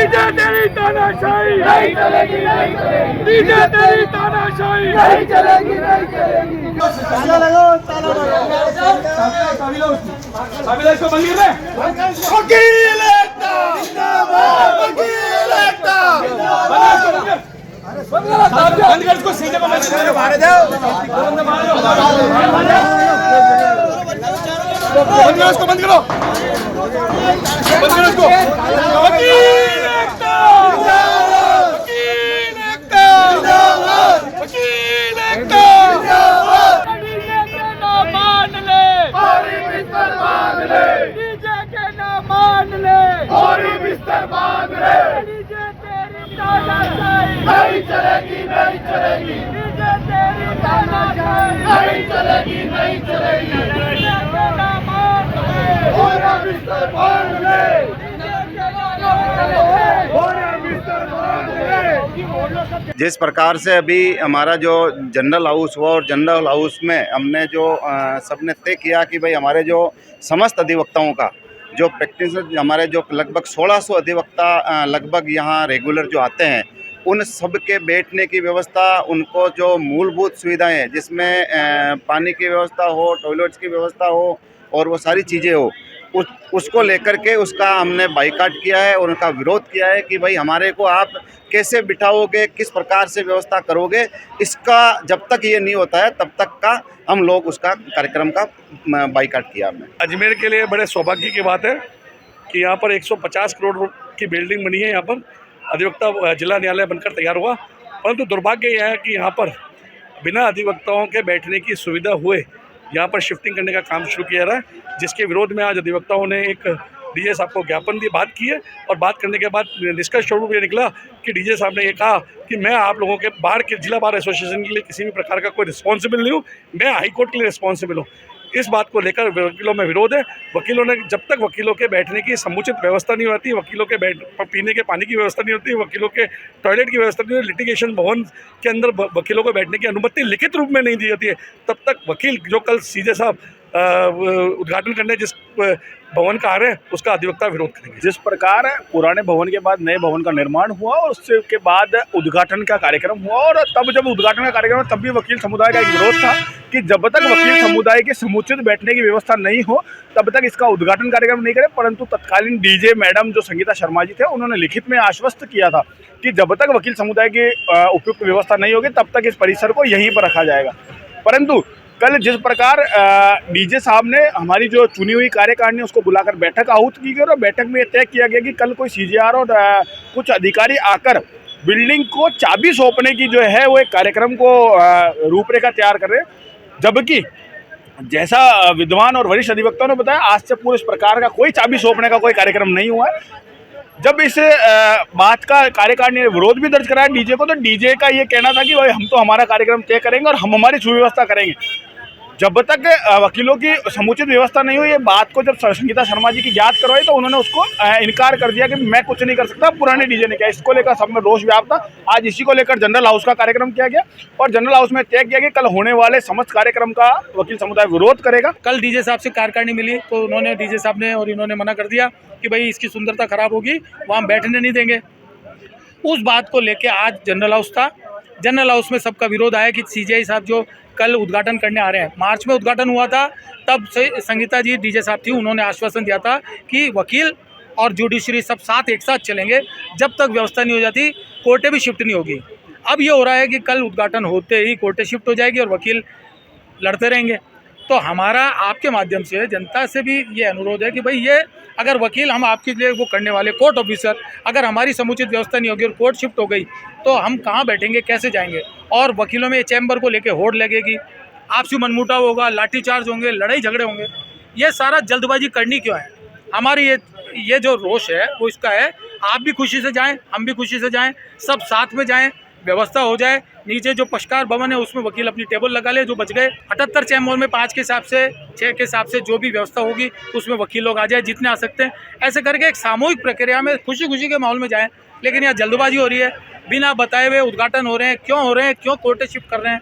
DJ तेरी तानाशाही नहीं चलेगी, नहीं चलेगी। डीजे तेरी तानाशाही नहीं चलेगी, नहीं चलेगी। ताला लगाओ, ताला लगाओ। इसको बंद कर दे। वकील एकता जिंदाबाद, वकील एकता जिंदाबाद। बंद कर इसको, सीधे को मार दो। बंद करो इसको, बंद करो, बंद करो इसको। वकील एकता जिंदाबाद, वकील एकता जिंदाबाद, वकील एकता जिंदाबाद। डीजे के नाम मान ले, हरी बिस्तर बांध ले। डीजे के नाम मान ले, हरी बिस्तर बांध ले। डीजे तेरी तानाशाही नहीं चलेगी, नहीं चलेगी। डीजे तेरी तानाशाही नहीं चलेगी, नहीं चलेगी। डीजे के नाम मान ले, हरी बिस्तर बांध ले। जिस प्रकार से अभी हमारा जो जनरल हाउस हुआ और जनरल हाउस में हमने जो सबने तय किया कि भाई हमारे जो समस्त अधिवक्ताओं का जो प्रैक्टिस, हमारे जो लगभग 1600 अधिवक्ता लगभग यहाँ रेगुलर जो आते हैं, उन सब के बैठने की व्यवस्था, उनको जो मूलभूत सुविधाएं हैं जिसमें पानी की व्यवस्था हो, टॉयलेट्स की व्यवस्था हो और वो सारी चीज़ें हो, उसको लेकर के उसका हमने बाइकाट किया है और उनका विरोध किया है कि भाई हमारे को आप कैसे बिठाओगे, किस प्रकार से व्यवस्था करोगे। इसका जब तक ये नहीं होता है तब तक का हम लोग उसका कार्यक्रम का बाइकाट किया हमने। अजमेर के लिए बड़े सौभाग्य की बात है कि यहाँ पर 150 करोड़ की बिल्डिंग बनी है। यहाँ पर अधिवक्ता जिला न्यायालय बनकर तैयार हुआ, परंतु दुर्भाग्य यह है कि यहाँ पर बिना अधिवक्ताओं के बैठने की सुविधा हुए यहाँ पर शिफ्टिंग करने का काम शुरू किया रहा है, जिसके विरोध में आज अधिवक्ताओं ने एक डीजे साहब को ज्ञापन दी, बात की है। और बात करने के बाद निष्कर्ष स्वरूप ये निकला कि डीजे साहब ने ये कहा कि मैं आप लोगों के बार के जिला बार एसोसिएशन के लिए किसी भी प्रकार का कोई रिस्पॉन्सिबल नहीं हूँ, मैं हाई कोर्ट के लिए रिस्पॉन्सिबल हूँ। इस बात को लेकर वकीलों में विरोध है। वकीलों ने जब तक वकीलों के बैठने की समुचित व्यवस्था नहीं होती, वकीलों के पीने के पानी की व्यवस्था नहीं होती, वकीलों के टॉयलेट की व्यवस्था नहीं होती, लिटिगेशन भवन के अंदर वकीलों को बैठने की अनुमति लिखित रूप में नहीं दी जाती है, तब तक वकील जो कल सीजे साहब उद्घाटन करने जिस भवन का आ रहे हैं उसका अधिवक्ता विरोध करेंगे। जिस प्रकार पुराने भवन के बाद नए भवन का निर्माण हुआ और उसके के बाद उद्घाटन का कार्यक्रम हुआ, और तब जब उद्घाटन का कार्यक्रम तब भी वकील समुदाय का एक विरोध था कि जब तक वकील समुदाय के समुचित बैठने की व्यवस्था नहीं हो तब तक इसका उद्घाटन कार्यक्रम नहीं करें। परंतु तत्कालीन डीजे मैडम जो संगीता शर्मा जी थे, उन्होंने लिखित में आश्वस्त किया था कि जब तक वकील समुदाय की उपयुक्त व्यवस्था नहीं होगी तब तक इस परिसर को यहीं पर रखा जाएगा। परंतु कल जिस प्रकार डीजे साहब ने हमारी जो चुनी हुई कार्यकारिणी उसको बुलाकर बैठक आहूत की गई और बैठक में ये तय किया गया कि कल कोई सीजेआर और कुछ अधिकारी आकर बिल्डिंग को चाबी सौंपने की जो है वो एक कार्यक्रम को रूपरेखा तैयार कर रहे हैं, जबकि जैसा विद्वान और वरिष्ठ अधिवक्ताओं ने बताया आज से पूरे इस प्रकार का कोई चाबी सौंपने का कोई कार्यक्रम नहीं हुआ है। जब इस बात का कार्यकारिणी ने विरोध भी दर्ज कराया डीजे को, तो डीजे का ये कहना था कि भाई हम तो हमारा कार्यक्रम तय करेंगे और हम हमारी सुव्यवस्था करेंगे। जब तक वकीलों की समुचित व्यवस्था नहीं हुई, ये बात को जब संगीता शर्मा जी की याद करवाई तो उन्होंने उसको इनकार कर दिया कि मैं कुछ नहीं कर सकता, पुराने डीजे ने किया। इसको लेकर सब में रोष व्याप्त था। आज इसी को लेकर जनरल हाउस का कार्यक्रम किया गया और जनरल हाउस में तय किया गया कल होने वाले समस्त कार्यक्रम का वकील समुदाय विरोध करेगा। कल डीजे साहब से कार्यकारिणी मिली तो उन्होंने डीजे साहब ने और इन्होंने मना कर दिया कि भाई इसकी सुंदरता खराब होगी, वहाँ हम बैठने नहीं देंगे। उस बात को लेकर आज जनरल हाउस था। जनरल हाउस में सबका विरोध आया कि सीजेआई साहब जो कल उद्घाटन करने आ रहे हैं, मार्च में उद्घाटन हुआ था, तब से संगीता जी डीजे साहब थी, उन्होंने आश्वासन दिया था कि वकील और जुडिशरी सब साथ एक साथ चलेंगे, जब तक व्यवस्था नहीं हो जाती कोर्टें भी शिफ्ट नहीं होगी। अब ये हो रहा है कि कल उद्घाटन होते ही कोर्टें शिफ्ट हो जाएगी और वकील लड़ते रहेंगे। तो हमारा आपके माध्यम से जनता से भी ये अनुरोध है कि भाई ये अगर वकील हम आपके लिए वो करने वाले कोर्ट ऑफिसर, अगर हमारी समुचित व्यवस्था नहीं होगी और कोर्ट शिफ्ट हो गई तो हम कहाँ बैठेंगे, कैसे जाएंगे। और वकीलों में चैम्बर को लेके होड़ लगेगी, आपसी मनमुटाव होगा, लाठीचार्ज होंगे, लड़ाई झगड़े होंगे। ये सारा जल्दबाजी करनी क्यों है? हमारी ये जो रोष है वो इसका है, आप भी खुशी से जाएँ, हम भी खुशी से जाएँ, सब साथ में जाएँ, व्यवस्था हो जाए। नीचे जो पक्षकार भवन है उसमें वकील अपनी टेबल लगा ले, जो बच गए 78 चैम्बर में 5 के हिसाब से 6 के हिसाब से जो भी व्यवस्था होगी उसमें वकील लोग आ जाए, जितने आ सकते हैं। ऐसे करके एक सामूहिक प्रक्रिया में खुशी खुशी के माहौल में जाएं। लेकिन यहाँ जल्दबाजी हो रही है, बिना बताए हुए उद्घाटन हो रहे हैं, क्यों हो रहे हैं, क्यों कोर्टें शिफ्ट कर रहे हैं।